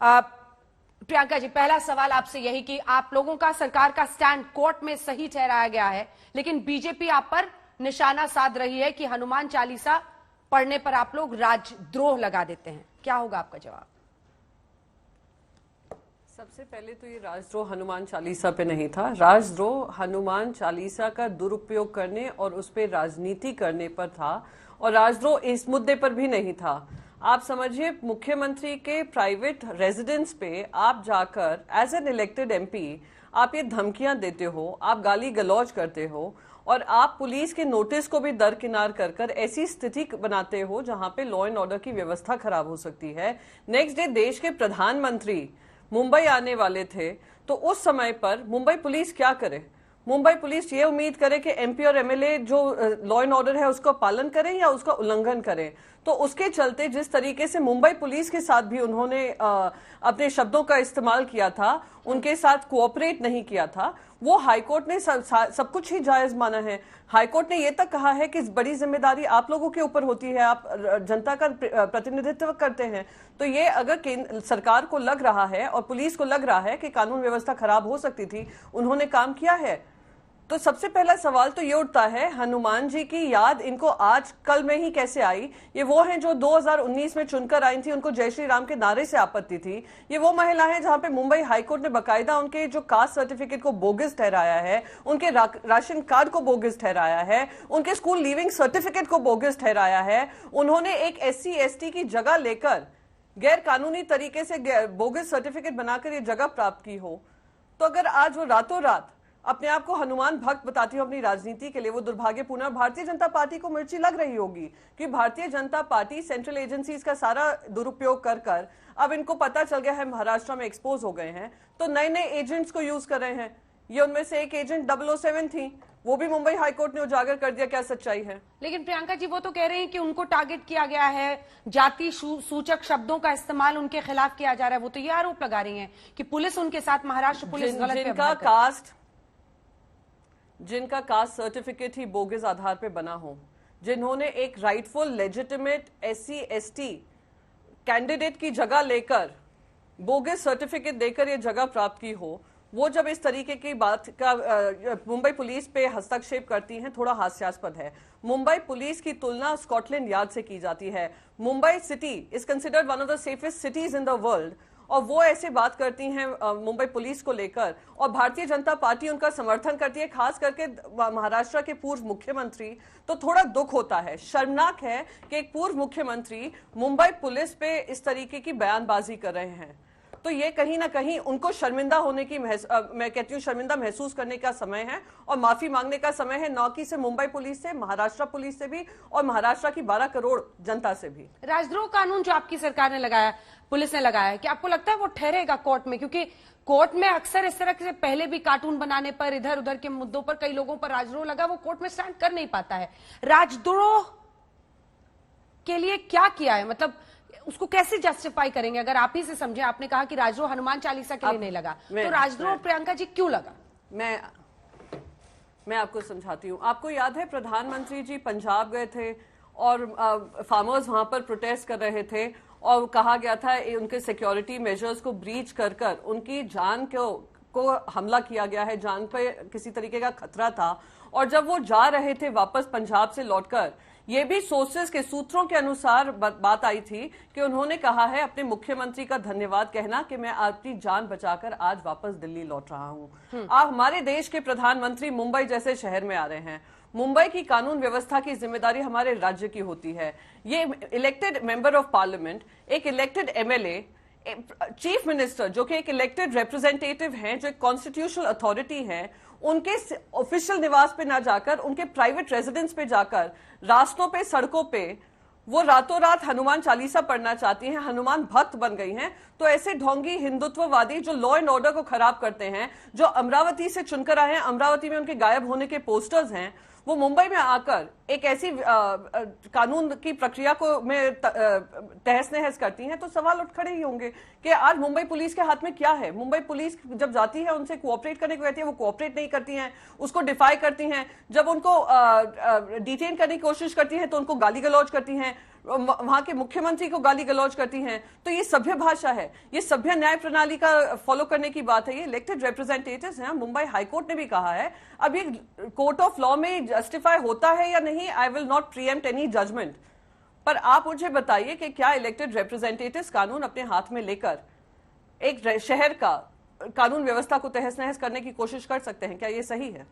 प्रियंका जी, पहला सवाल आपसे यही कि आप लोगों का सरकार का स्टैंड कोर्ट में सही ठहराया गया है, लेकिन बीजेपी आप पर निशाना साध रही है कि हनुमान चालीसा पढ़ने पर आप लोग राजद्रोह लगा देते हैं। क्या होगा आपका जवाब? सबसे पहले तो ये राजद्रोह हनुमान चालीसा पे नहीं था। राजद्रोह हनुमान चालीसा का दुरुपयोग करने और उस पर राजनीति करने पर था, और राजद्रोह इस मुद्दे पर भी नहीं था। आप समझिए, मुख्यमंत्री के प्राइवेट रेजिडेंस पे आप जाकर एज एन इलेक्टेड एमपी आप ये धमकियां देते हो, आप गाली गलौज करते हो, और आप पुलिस के नोटिस को भी दरकिनार कर कर ऐसी स्थिति बनाते हो जहां पे लॉ एंड ऑर्डर की व्यवस्था खराब हो सकती है। नेक्स्ट डे देश के प्रधानमंत्री मुंबई आने वाले थे, तो उस समय पर मुंबई पुलिस क्या करे? मुंबई पुलिस ये उम्मीद करे कि एमपी और एमएलए जो लॉ एंड ऑर्डर है उसका पालन करें या उसका उल्लंघन करें? तो उसके चलते जिस तरीके से मुंबई पुलिस के साथ भी उन्होंने अपने शब्दों का इस्तेमाल किया था, उनके साथ कोऑपरेट नहीं किया था, वो हाईकोर्ट ने सब कुछ ही जायज माना है। हाईकोर्ट ने ये तक कहा है कि बड़ी जिम्मेदारी आप लोगों के ऊपर होती है, आप जनता का प्रतिनिधित्व करते हैं। तो ये अगर सरकार को लग रहा है और पुलिस को लग रहा है कि कानून व्यवस्था खराब हो सकती थी, उन्होंने काम किया है। तो सबसे पहला सवाल तो ये उठता है, हनुमान जी की याद इनको आज कल में ही कैसे आई? ये वो हैं जो 2019 में चुनकर आई थी, उनको जय श्री राम के नारे से आपत्ति थी। ये वो महिला है जहां पे मुंबई हाईकोर्ट ने बकायदा उनके जो कास्ट सर्टिफिकेट को बोगस ठहराया है, उनके राशन कार्ड को बोगस ठहराया है, उनके स्कूल लीविंग सर्टिफिकेट को बोगस ठहराया है। उन्होंने एक SC ST की जगह लेकर गैर कानूनी तरीके से बोगस सर्टिफिकेट बनाकर ये जगह प्राप्त की हो। तो अगर आज वो रातों रात अपने आप को हनुमान भक्त बताती हो अपनी राजनीति के लिए, वो दुर्भाग्यपूर्ण। भारतीय जनता पार्टी को मिर्ची लग रही होगी कि Bharatiya Janata party central agencies का सारा दुरुपयोग कर कर अब इनको पता चल गया है, महाराष्ट्र में एक्सपोज हो गए हैं, तो नए नए एजेंट्स को यूज कर रहे हैं। ये उनमें से एक एजेंट 007 थी, वो भी मुंबई हाईकोर्ट ने उजागर कर दिया। क्या सच्चाई है? लेकिन प्रियंका जी, वो तो कह रहे हैं कि उनको टारगेट किया गया है, जाति सूचक शब्दों का इस्तेमाल उनके खिलाफ किया जा रहा है। वो तो ये आरोप लगा रही हैं कि पुलिस उनके साथ, महाराष्ट्र पुलिस गलत जिनका कास्ट सर्टिफिकेट ही बोगस आधार पे बना हो, जिन्होंने एक rightful legitimate SC ST candidate की जगह लेकर बोगस सर्टिफिकेट देकर ये जगह प्राप्त की हो, वो जब इस तरीके की बात का मुंबई पुलिस पे हस्तक्षेप करती हैं, थोड़ा हास्यास्पद है। मुंबई पुलिस की तुलना स्कॉटलैंड यार्ड से की जाती है। Mumbai city is considered one of the safest cities in the world, और वो ऐसे बात करती हैं मुंबई पुलिस को लेकर, और भारतीय जनता पार्टी उनका समर्थन करती है, खास करके महाराष्ट्र के पूर्व मुख्यमंत्री। तो थोड़ा दुख होता है, शर्मनाक है कि एक पूर्व मुख्यमंत्री मुंबई पुलिस पे इस तरीके की बयानबाजी कर रहे हैं। तो ये कहीं ना कहीं उनको शर्मिंदा होने की मैं कहती हूँ शर्मिंदा महसूस करने का समय है, और माफी मांगने का समय है, न कि से मुंबई पुलिस से, महाराष्ट्र पुलिस से भी, और महाराष्ट्र की 12 करोड़ जनता से भी। राजद्रोह कानून जो आपकी सरकार ने लगाया, पुलिस ने लगाया है, कि आपको लगता है वो ठहरेगा कोर्ट में? क्योंकि कोर्ट में अक्सर इस तरह से पहले भी कार्टून बनाने पर, इधर उधर के मुद्दों पर कई लोगों पर राजद्रोह लगा, वो कोर्ट में स्टैंड कर नहीं पाता है। राजद्रोह के लिए क्या किया है, मतलब उसको कैसे जस्टिफाई करेंगे? अगर आप ही से समझे, आपने कहा कि राजद्रोह हनुमान चालीसा के लिए नहीं लगा, तो राजद्रोह प्रियंका जी क्यों लगा? मैं आपको समझाती हूँ। आपको याद है प्रधानमंत्री जी पंजाब गए थे और फार्मर्स वहां पर प्रोटेस्ट कर रहे थे, और कहा गया था उनके सिक्योरिटी मेजर्स को ब्रीच कर कर उनकी जान को हमला किया गया है, जान पे किसी तरीके का खतरा था। और जब वो जा रहे थे वापस पंजाब से लौटकर, ये भी सोर्सेस के सूत्रों के अनुसार बात आई थी कि उन्होंने कहा है अपने मुख्यमंत्री का धन्यवाद कहना कि मैं आपकी जान बचाकर आज वापस दिल्ली लौट रहा हूं। आप हमारे देश के प्रधानमंत्री मुंबई जैसे शहर में आ रहे हैं। मुंबई की कानून व्यवस्था की जिम्मेदारी हमारे राज्य की होती है। ये इलेक्टेड मेंबर ऑफ पार्लियामेंट, एक इलेक्टेड MLA, चीफ मिनिस्टर जो कि एक इलेक्टेड रिप्रेजेंटेटिव हैं, जो एक कॉन्स्टिट्यूशनल अथॉरिटी हैं, उनके ऑफिशियल निवास पे ना जाकर, उनके प्राइवेट रेजिडेंस पे जाकर, रास्तों पे, सड़कों पे वो रातों रात हनुमान चालीसा पढ़ना चाहती हैं, हनुमान भक्त बन गई हैं। तो ऐसे ढोंगी हिंदुत्ववादी जो लॉ एंड ऑर्डर को खराब करते हैं, जो अमरावती से चुनकर आए हैं, अमरावती में उनके गायब होने के पोस्टर्स हैं, वो मुंबई में आकर एक ऐसी कानून की प्रक्रिया को में तहस नहस करती हैं, तो सवाल उठ खड़े ही होंगे कि आज मुंबई पुलिस के हाथ में क्या है। मुंबई पुलिस जब जाती है, उनसे कोऑपरेट करने को कहती है, वो कोऑपरेट नहीं करती हैं, उसको डिफाई करती हैं। जब उनको डिटेन करने की कोशिश करती हैं तो उनको गाली गलौज करती हैं। वहां के मुख्यमंत्री को गाली गलौज करती हैं, तो ये सभ्य भाषा है, ये सभ्य न्याय प्रणाली का फॉलो करने की बात है। ये इलेक्टेड रिप्रेजेंटेटिव्स हैं। मुंबई हाईकोर्ट ने भी कहा है, अब ये कोर्ट ऑफ लॉ में जस्टिफाई होता है या नहीं, I will not preempt any judgment, पर आप मुझे बताइए कि क्या इलेक्टेड रिप्रेजेंटेटिव्स कानून अपने हाथ में लेकर एक शहर का कानून व्यवस्था को तहस नहस करने की कोशिश कर सकते हैं? क्या ये सही है?